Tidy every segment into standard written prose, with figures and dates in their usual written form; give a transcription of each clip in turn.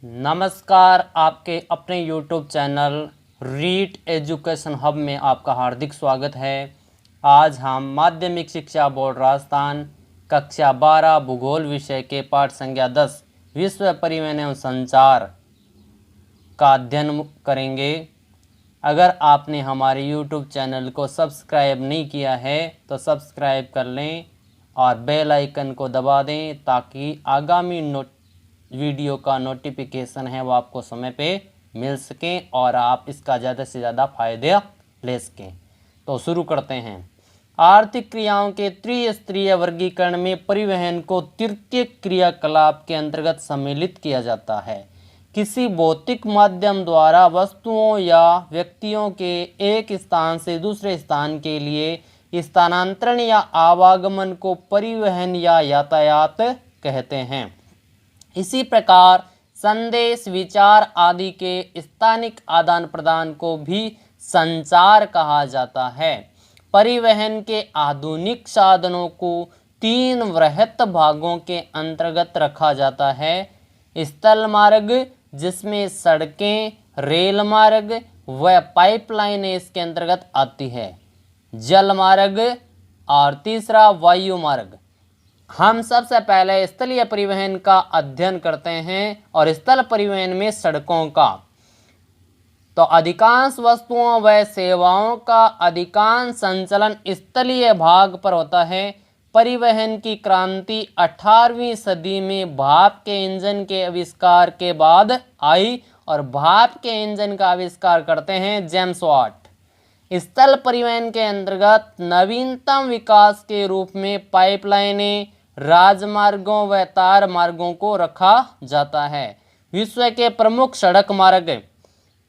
नमस्कार, आपके अपने YouTube channel REET education hub में आपका हार्दिक स्वागत है। आज हम माध्यमिक शिक्षा बोर्ड राजस्थान कक्षा 12 भूगोल विषय के पाठ संख्या 10 विश्व परिवहन एवं संचार का अध्ययन करेंगे। अगर आपने हमारे YouTube चैनल को सब्सक्राइब नहीं किया है तो सब्सक्राइब कर लें और बेल आइकन को दबा दें ताकि आगामी वीडियो का नोटिफिकेशन है वो आपको समय पे मिल सकें और आप इसका ज़्यादा से ज़्यादा फायदे ले सकें। तो शुरू करते हैं। आर्थिक क्रियाओं के त्रिस्तरीय वर्गीकरण में परिवहन को तृतीय क्रियाकलाप के अंतर्गत सम्मिलित किया जाता है। किसी भौतिक माध्यम द्वारा वस्तुओं या व्यक्तियों के एक स्थान से दूसरे स्थान के लिए स्थानांतरण या आवागमन को परिवहन या यातायात कहते हैं। इसी प्रकार संदेश, विचार आदि के स्थानिक आदान प्रदान को भी संचार कहा जाता है। परिवहन के आधुनिक साधनों को तीन वृहत भागों के अंतर्गत रखा जाता है। स्थल मार्ग, जिसमें सड़कें, रेल मार्ग व पाइपलाइनें इसके अंतर्गत आती है। जल मार्ग और तीसरा वायु मार्ग। हम सबसे पहले स्थलीय परिवहन का अध्ययन करते हैं और स्थल परिवहन में सड़कों का। तो अधिकांश वस्तुओं व सेवाओं का अधिकांश संचलन स्थलीय भाग पर होता है। परिवहन की क्रांति 18वीं सदी में भाप के इंजन के आविष्कार के बाद आई और भाप के इंजन का आविष्कार करते हैं जेम्स वाट। स्थल परिवहन के अंतर्गत नवीनतम विकास के रूप में पाइपलाइनें, राजमार्गों व तार मार्गों को रखा जाता है। विश्व के प्रमुख सड़क मार्ग।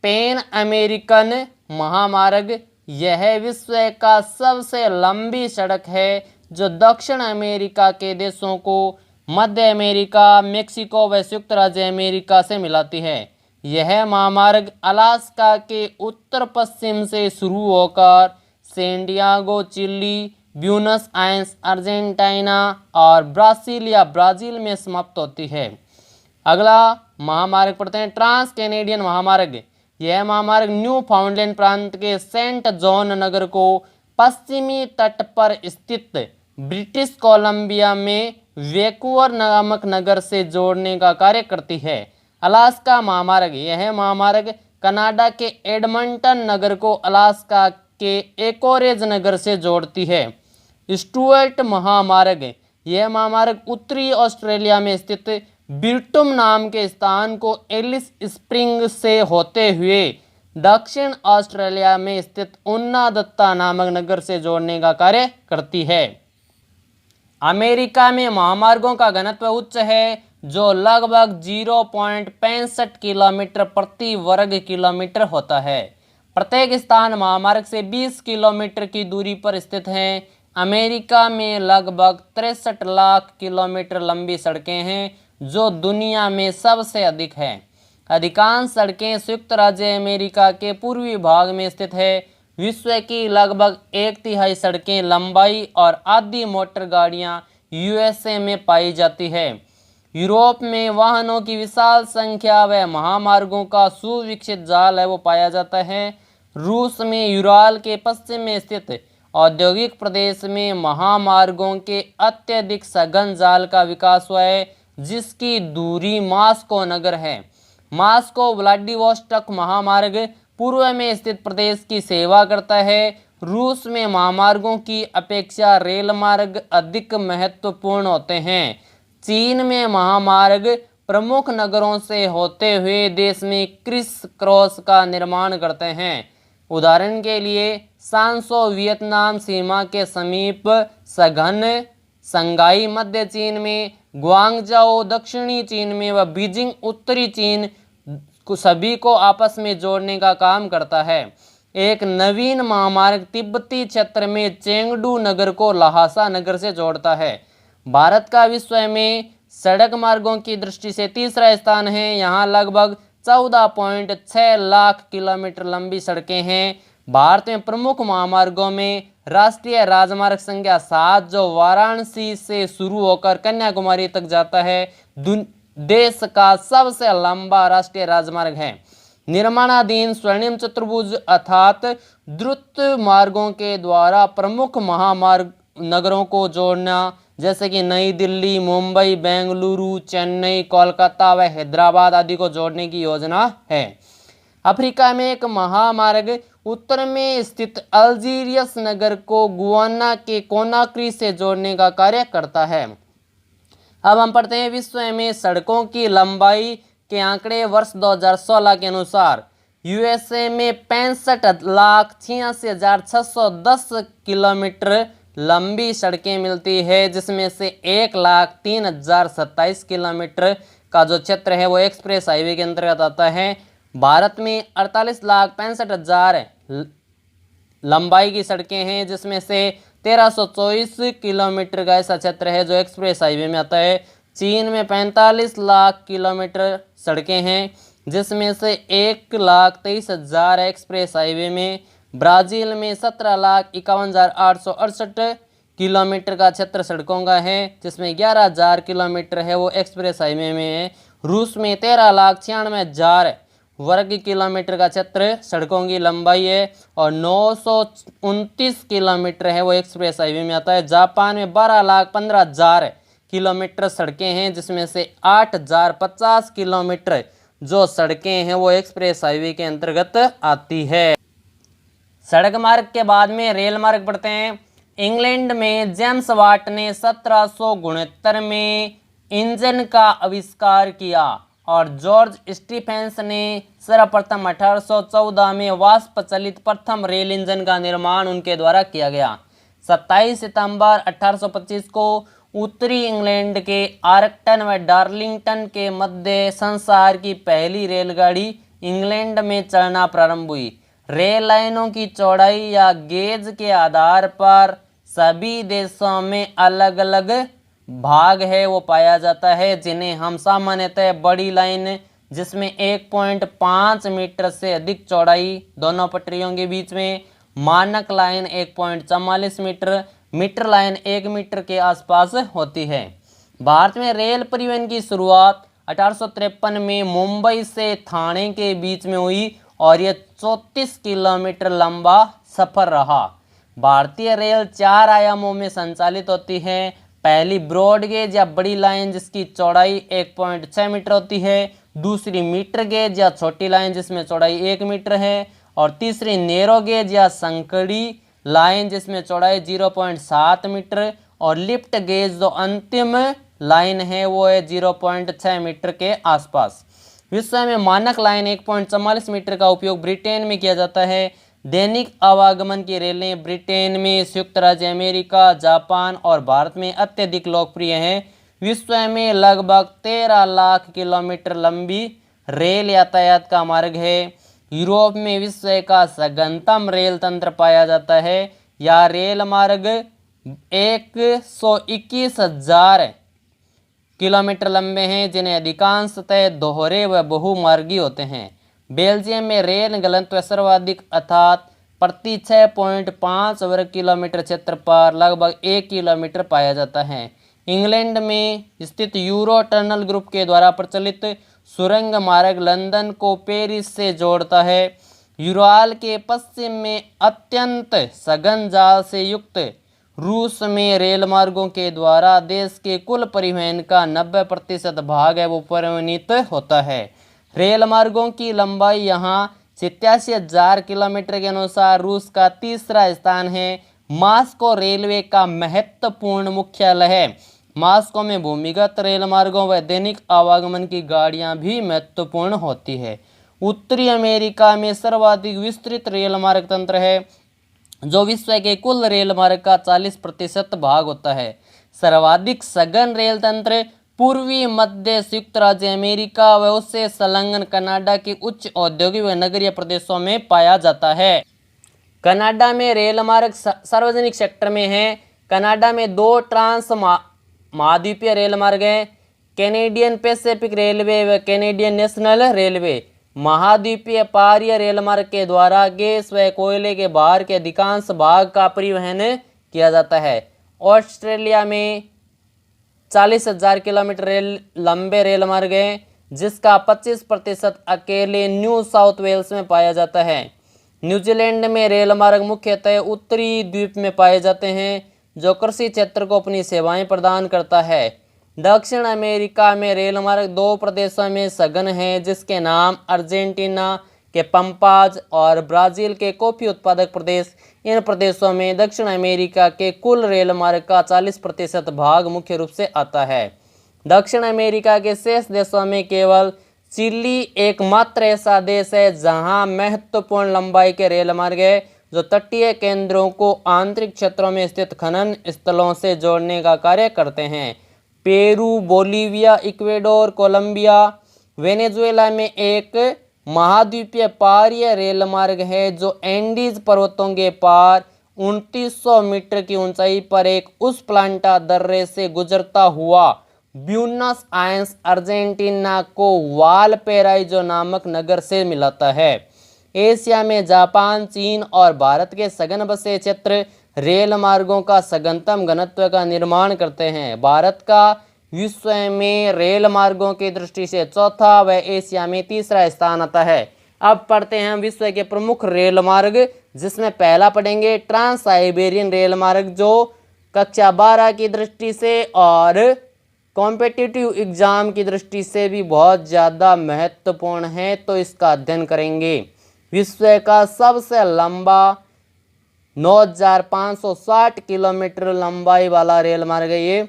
पैन अमेरिकन महामार्ग, यह विश्व का सबसे लंबी सड़क है जो दक्षिण अमेरिका के देशों को मध्य अमेरिका, मेक्सिको व संयुक्त राज्य अमेरिका से मिलाती है। यह महामार्ग अलास्का के उत्तर पश्चिम से शुरू होकर Santiago Chile, Buenos Aires Argentina और ब्रासीलिया ब्राज़ील में समाप्त होती है। अगला महामार्ग पढ़ते हैं ट्रांस कैनेडियन महामार्ग। यह महामार्ग न्यू फाउंडलैंड प्रांत के सेंट जॉन नगर को पश्चिमी तट पर स्थित ब्रिटिश कोलंबिया में वैंकूवर नामक नगर से जोड़ने का कार्य करती है। अलास्का महामार्ग, यह महामार्ग कनाडा के एडमंटन नगर को अलास्का के एकोरेज नगर से जोड़ती है। स्टुअर्ट महामार्ग, यह महामार्ग उत्तरी ऑस्ट्रेलिया में स्थित बिरटुम नाम के स्थान को एलिस स्प्रिंग से होते हुए दक्षिण ऑस्ट्रेलिया में स्थित उन्नादत्ता नामक नगर से जोड़ने का कार्य करती है। अमेरिका में महामार्गों का घनत्व उच्च है जो लगभग 0.65 किलोमीटर प्रति वर्ग किलोमीटर होता है। प्रत्येक स्थान महामार्ग से 20 किलोमीटर की दूरी पर स्थित है। अमेरिका में लगभग 63 लाख किलोमीटर लंबी सड़कें हैं जो दुनिया में सबसे अधिक है। अधिकांश सड़कें संयुक्त राज्य अमेरिका के पूर्वी भाग में स्थित है। विश्व की लगभग 1/3 सड़कें लंबाई और आधी मोटर गाड़ियां यूएसए में पाई जाती है। यूरोप में वाहनों की विशाल संख्या व महामार्गों का सुविकसित जाल है वो पाया जाता है। रूस में यूराल के पश्चिम में स्थित औद्योगिक प्रदेश में महामार्गों के अत्यधिक सघन जाल का विकास हुआ है जिसकी दूरी मास्को नगर है। मास्को व्लादिवोस्टोक महामार्ग पूर्व में स्थित प्रदेश की सेवा करता है। रूस में महामार्गों की अपेक्षा रेल मार्ग अधिक महत्वपूर्ण होते हैं। चीन में महामार्ग प्रमुख नगरों से होते हुए देश में क्रिस क्रॉस का निर्माण करते हैं। उदाहरण के लिए सांसो वियतनाम सीमा के समीप सघन, संगाई मध्य चीन में, ग्वांगझोउ दक्षिणी चीन में व बीजिंग उत्तरी चीन सभी को आपस में जोड़ने का काम करता है। एक नवीन महामार्ग तिब्बती क्षेत्र में चेंगडू नगर को लहासा नगर से जोड़ता है। भारत का विश्व में सड़क मार्गों की दृष्टि से तीसरा स्थान है। यहाँ लगभग 14.6 लाख किलोमीटर लंबी सड़कें हैं। भारत में प्रमुख महामार्गों में राष्ट्रीय राजमार्ग संख्या 7 जो वाराणसी से शुरू होकर कन्याकुमारी तक जाता है, देश का सबसे लंबा राष्ट्रीय राजमार्ग है। निर्माणाधीन स्वर्णिम चतुर्भुज अर्थात द्रुत मार्गों के द्वारा प्रमुख महामार्ग नगरों को जोड़ना, जैसे कि नई दिल्ली, मुंबई, बेंगलुरु, चेन्नई, कोलकाता व हैदराबाद आदि को जोड़ने की योजना है। अफ्रीका में एक महामार्ग उत्तर में स्थित अल्जीरियस नगर को गुआना के कोनाक्री से जोड़ने का कार्य करता है। अब हम पढ़ते हैं विश्व में सड़कों की लंबाई के आंकड़े। वर्ष 2016 के अनुसार यूएसए में 65,86,610 किलोमीटर लंबी सड़कें मिलती है, जिसमें से 1,03,027 किलोमीटर का जो क्षेत्र है वो एक्सप्रेस हाईवे के अंतर्गत आता है। भारत में 48,65,000 लंबाई की सड़कें हैं, जिसमें से 1,324 किलोमीटर का ऐसा क्षेत्र है जो एक्सप्रेस हाईवे में आता है। चीन में 45 लाख किलोमीटर सड़कें हैं, जिसमें से 1,23,000 एक्सप्रेस हाईवे में। ब्राज़ील में 17,51,868 किलोमीटर का क्षेत्र सड़कों का है, जिसमें 11,000 किलोमीटर है वो एक्सप्रेस हाईवे में है। रूस में 13,96,000 वर्ग किलोमीटर का क्षेत्र सड़कों की लंबाई है और 929 किलोमीटर है वो एक्सप्रेस हाईवे में आता है। जापान में 12,15,000 किलोमीटर सड़कें हैं, जिसमें से 8,050 किलोमीटर जो सड़कें हैं वो एक्सप्रेस हाईवे के अंतर्गत आती है। सड़क मार्ग के बाद में रेल मार्ग पढ़ते हैं। इंग्लैंड में जेम्स वाट ने 1769 में इंजन का आविष्कार किया और जॉर्ज स्टीफेंस ने सर्वप्रथम 1814 में वाष्प चलित प्रथम रेल इंजन का निर्माण उनके द्वारा किया गया। 27 सितंबर 1825 को उत्तरी इंग्लैंड के आर्कटन व डार्लिंगटन के मध्य संसार की पहली रेलगाड़ी इंग्लैंड में चलना प्रारंभ हुई। रेल लाइनों की चौड़ाई या गेज के आधार पर सभी देशों में अलग अलग भाग है वो पाया जाता है, जिन्हें हम सामान्यतः बड़ी लाइन, जिसमें 1.5 मीटर से अधिक चौड़ाई दोनों पटरियों के बीच में, मानक line 1.44 metre, metre line 1 metre के आसपास होती है। भारत में रेल परिवहन की शुरुआत 1853 में मुंबई से ठाणे के बीच में हुई और यह 34 किलोमीटर लंबा सफर रहा। भारतीय रेल 4 आयामों में संचालित होती है। पहली ब्रॉड गेज या बड़ी लाइन, जिसकी चौड़ाई 1.6 मीटर होती है। दूसरी मीटर गेज या छोटी लाइन, जिसमें चौड़ाई 1 मीटर है। और तीसरी नैरो गेज या संकड़ी लाइन, जिसमें चौड़ाई 0.7 मीटर। और लिफ्ट गेज जो अंतिम लाइन है वो है 0.6 मीटर के आसपास। विश्व में मानक लाइन 1.44 मीटर का उपयोग ब्रिटेन में किया जाता है। दैनिक आवागमन की रेलें ब्रिटेन में, संयुक्त राज्य अमेरिका, जापान और भारत में अत्यधिक लोकप्रिय हैं। विश्व में लगभग 13 लाख किलोमीटर लंबी रेल यातायात का मार्ग है। यूरोप में विश्व का सघनतम रेल तंत्र पाया जाता है। यह रेल मार्ग 121,000 किलोमीटर लंबे हैं, जिन्हें अधिकांशतः दोहरे व बहुमार्गी होते हैं। बेल्जियम में रेल घनत्व सर्वाधिक अर्थात प्रति 6.5 वर्ग किलोमीटर क्षेत्र पर लगभग 1 किलोमीटर पाया जाता है। इंग्लैंड में स्थित यूरो टनल ग्रुप के द्वारा प्रचलित सुरंग मार्ग लंदन को पेरिस से जोड़ता है। यूराल के पश्चिम में अत्यंत सघन जाल से युक्त रूस में रेल मार्गों के द्वारा देश के कुल परिवहन का 90% भाग है वो परिवहनित होता है। रेल मार्गों की लंबाई यहाँ 87,000 किलोमीटर के अनुसार रूस का तीसरा स्थान है। मॉस्को रेलवे का महत्वपूर्ण मुख्यालय है। मॉस्को में भूमिगत रेल मार्गों व दैनिक आवागमन की गाड़ियाँ भी महत्वपूर्ण होती है। उत्तरी अमेरिका में सर्वाधिक विस्तृत रेल मार्ग तंत्र है, जो विश्व के कुल रेल मार्ग का 40% भाग होता है। सर्वाधिक सघन रेल तंत्र पूर्वी मध्य संयुक्त राज्य अमेरिका व उससे संलग्न कनाडा के उच्च औद्योगिक व नगरीय प्रदेशों में पाया जाता है। कनाडा में रेल मार्ग सार्वजनिक सेक्टर में है। कनाडा में 2 ट्रांस महाद्वीपीय रेल मार्ग हैं, कैनेडियन पैसिफिक रेलवे व कैनेडियन नेशनल रेलवे। महाद्वीपीय पारीय रेल मार्ग के द्वारा गैस व कोयले के बाहर के अधिकांश भाग का परिवहन किया जाता है। ऑस्ट्रेलिया में 40,000 किलोमीटर लंबे रेल मार्ग हैं, जिसका 25% अकेले न्यू साउथ वेल्स में पाया जाता है। न्यूजीलैंड में रेल मार्ग मुख्यतः उत्तरी द्वीप में पाए जाते हैं, जो कृषि क्षेत्र को अपनी सेवाएं प्रदान करता है। दक्षिण अमेरिका में रेल मार्ग 2 प्रदेशों में सघन है, जिसके नाम अर्जेंटीना के पंपाज और ब्राजील के कॉफी उत्पादक प्रदेश। इन प्रदेशों में दक्षिण अमेरिका के कुल रेल मार्ग का 40% भाग मुख्य रूप से आता है। दक्षिण अमेरिका के शेष देशों में केवल चिली एकमात्र ऐसा देश है जहां महत्वपूर्ण लंबाई के रेल मार्ग है, जो तटीय केंद्रों को आंतरिक क्षेत्रों में स्थित खनन स्थलों से जोड़ने का कार्य करते हैं। Peru, Bolivia, Ecuador, Colombia, Venezuela में एक महाद्वीपीय पारीय रेल मार्ग है, जो एंडीज पर्वतों के पार 2900 मीटर की ऊंचाई पर एक उस प्लांटा दर्रे से गुजरता हुआ ब्यूनस आयर्स अर्जेंटीना को वालपेराइजो नामक नगर से मिलाता है। एशिया में जापान, चीन और भारत के सघन बसे क्षेत्र रेल मार्गों का सघनतम घनत्व का निर्माण करते हैं। भारत का विश्व में रेल मार्गों की दृष्टि से चौथा व एशिया में तीसरा स्थान आता है। अब पढ़ते हैं विश्व के प्रमुख रेल मार्ग, जिसमें पहला पढ़ेंगे ट्रांस साइबेरियन रेल मार्ग, जो कक्षा 12 की दृष्टि से और कॉम्पिटिटिव एग्जाम की दृष्टि से भी बहुत ज़्यादा महत्वपूर्ण है, तो इसका अध्ययन करेंगे। विश्व का सबसे लंबा 9,560 किलोमीटर लंबाई वाला रेल मार्ग है ये।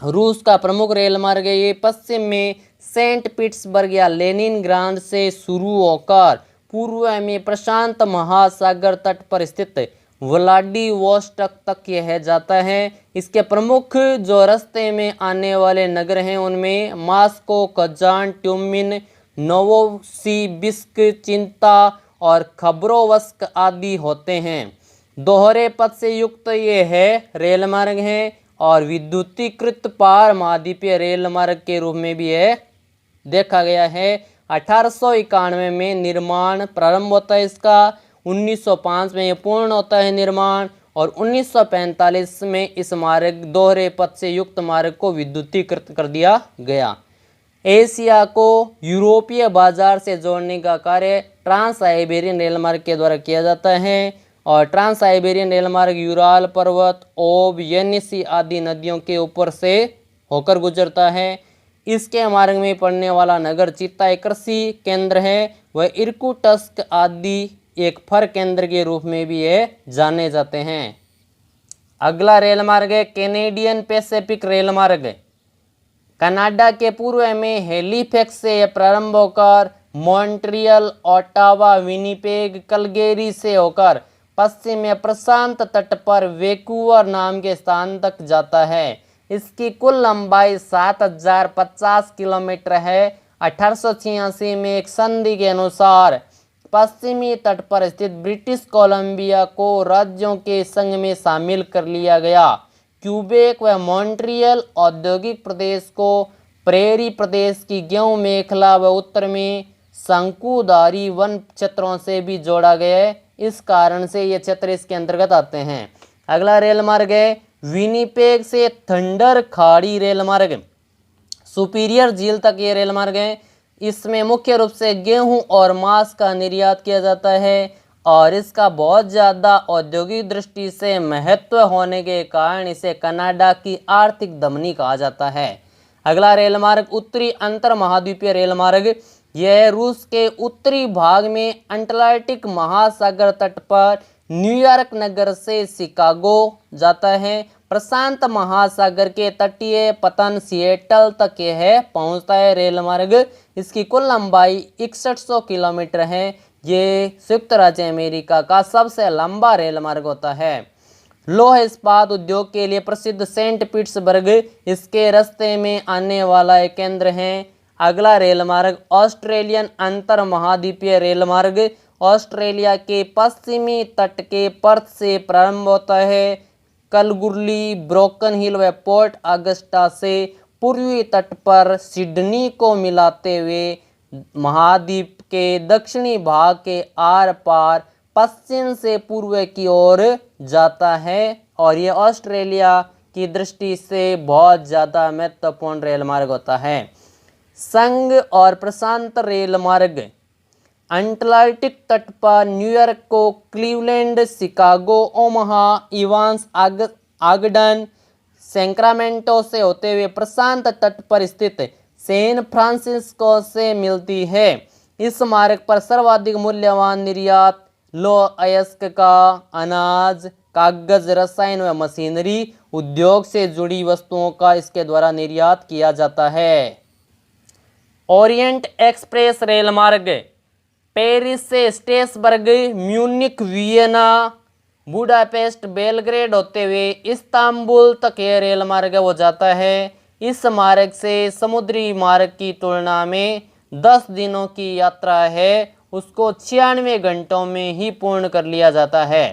रूस का प्रमुख रेल मार्ग है ये। पश्चिम में सेंट पीटर्सबर्ग या लेनिनग्राड से शुरू होकर पूर्व में प्रशांत महासागर तट पर स्थित व्लादिवोस्टोक तक यह जाता है। इसके प्रमुख जो रास्ते में आने वाले नगर हैं उनमें मास्को, कजान, ट्यूमिन, नोवोसिबिर्स्क, चिंता और खबरोवस्क आदि होते हैं। दोहरे पथ से युक्त ये है रेल मार्ग है और विद्युतीकृत पार महाद्वीपीय रेल मार्ग के रूप में भी है देखा गया है। 1891 में निर्माण प्रारंभ होता है इसका, 1905 में ये पूर्ण होता है निर्माण और 1945 में इस मार्ग दोहरे पथ से युक्त मार्ग को विद्युतीकृत कर दिया गया। एशिया को यूरोपीय बाजार से जोड़ने का कार्य ट्रांस साइबेरियन रेल मार्ग के द्वारा किया जाता है और ट्रांस साइबेरियन रेल मार्ग यूराल पर्वत, ओब, येनिसी आदि नदियों के ऊपर से होकर गुजरता है। इसके मार्ग में पड़ने वाला नगर चित्ता एक कृषि केंद्र है, वह इर्कुटस्क आदि एक फर केंद्र के रूप में भी ये जाने जाते हैं। अगला रेल मार्ग है कैनेडियन पैसिफिक रेल मार्ग। कनाडा के पूर्व में हैलिफैक्स से प्रारंभ होकर मॉन्ट्रियल, ओटावा, विनिपेग, कलगेरी से होकर पश्चिम में प्रशांत तट पर वैंकूवर नाम के स्थान तक जाता है। इसकी कुल लंबाई 7,050 किलोमीटर है। 1886 में एक संधि के अनुसार पश्चिमी तट पर स्थित ब्रिटिश कोलंबिया को राज्यों के संघ में शामिल कर लिया गया। क्यूबेक व मॉन्ट्रियल औद्योगिक प्रदेश को प्रेरी प्रदेश की गेहूं मेखला व उत्तर में शंकुधारी वन क्षेत्रों से भी जोड़ा गया है। इस कारण से ये क्षेत्र इसके अंतर्गत आते हैं। अगला रेल मार्ग है विनिपेग से थंडर खाड़ी रेल मार्ग। सुपीरियर झील तक ये रेल मार्ग है। इसमें मुख्य रूप से गेहूं और मांस का निर्यात किया जाता है और इसका बहुत ज़्यादा औद्योगिक दृष्टि से महत्व होने के कारण इसे कनाडा की आर्थिक धमनी कहा जाता है। अगला रेल मार्ग उत्तरी अंतर महाद्वीपीय रेल मार्ग। यह रूस के उत्तरी भाग में अटलांटिक महासागर तट पर न्यूयॉर्क नगर से शिकागो जाता है। प्रशांत महासागर के तटीय पतन सिएटल तक यह पहुंचता है रेल मार्ग। इसकी कुल लंबाई 6100 किलोमीटर है। ये संयुक्त राज्य अमेरिका का सबसे लंबा रेल मार्ग होता है। लौह इस्पात उद्योग के लिए प्रसिद्ध सेंट पीटर्सबर्ग इसके रास्ते में आने वाला एक केंद्र है। अगला रेल मार्ग ऑस्ट्रेलियन अंतर महाद्वीपीय रेल मार्ग ऑस्ट्रेलिया के पश्चिमी तट के पर्थ से प्रारंभ होता है। कलगुर्ली, ब्रोकन हिल व पोर्ट अगस्टा से पूर्वी तट पर सिडनी को मिलाते हुए महाद्वीप के दक्षिणी भाग के आर पार पश्चिम से पूर्व की ओर जाता है और ये ऑस्ट्रेलिया की दृष्टि से बहुत ज़्यादा महत्वपूर्ण रेल मार्ग होता है। संघ और प्रशांत रेल मार्ग अटलांटिक तट पर न्यूयॉर्क को Cleveland, Chicago, Omaha, Evans, Ogden, Sacramento से होते हुए प्रशांत तट पर स्थित सैन फ्रांसिस्को से मिलती है। इस मार्ग पर सर्वाधिक मूल्यवान निर्यात लौह अयस्क का, अनाज, कागज, रसायन व मशीनरी उद्योग से जुड़ी वस्तुओं का इसके द्वारा निर्यात किया जाता है। ओरिएंट एक्सप्रेस रेल मार्ग पेरिस से Strasberg, Munich, Vienna, Budapest, Belgrade होते हुए इस्तांबुल तक यह रेल मार्ग वो जाता है। इस मार्ग से समुद्री मार्ग की तुलना में 10 दिनों की यात्रा है उसको 96 घंटों में ही पूर्ण कर लिया जाता है।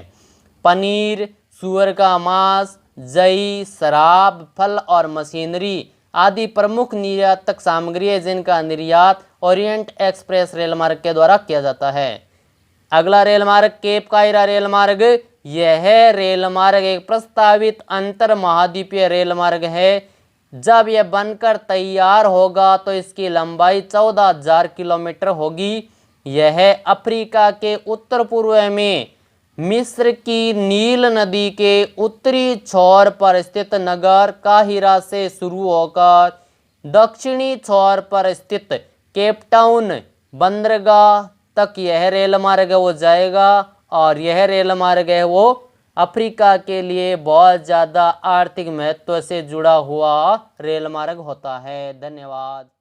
पनीर, सूअर का मांस, जई, शराब, फल और मशीनरी आदि प्रमुख निर्यातक सामग्री है जिनका निर्यात ओरिएंट एक्सप्रेस रेल मार्ग के द्वारा किया जाता है। अगला रेल मार्ग केप कायरा रेल मार्ग। यह रेल मार्ग एक प्रस्तावित अंतर महाद्वीपीय रेल मार्ग है। जब यह बनकर तैयार होगा तो इसकी लंबाई 14,000 किलोमीटर होगी। यह अफ्रीका के उत्तर पूर्व में मिस्र की नील नदी के उत्तरी छोर पर स्थित नगर काहिरा से शुरू होकर दक्षिणी छोर पर स्थित केपटाउन बंदरगाह तक यह रेल मार्ग वो जाएगा और यह रेल मार्ग है वो अफ्रीका के लिए बहुत ज़्यादा आर्थिक महत्व से जुड़ा हुआ रेल मार्ग होता है। धन्यवाद।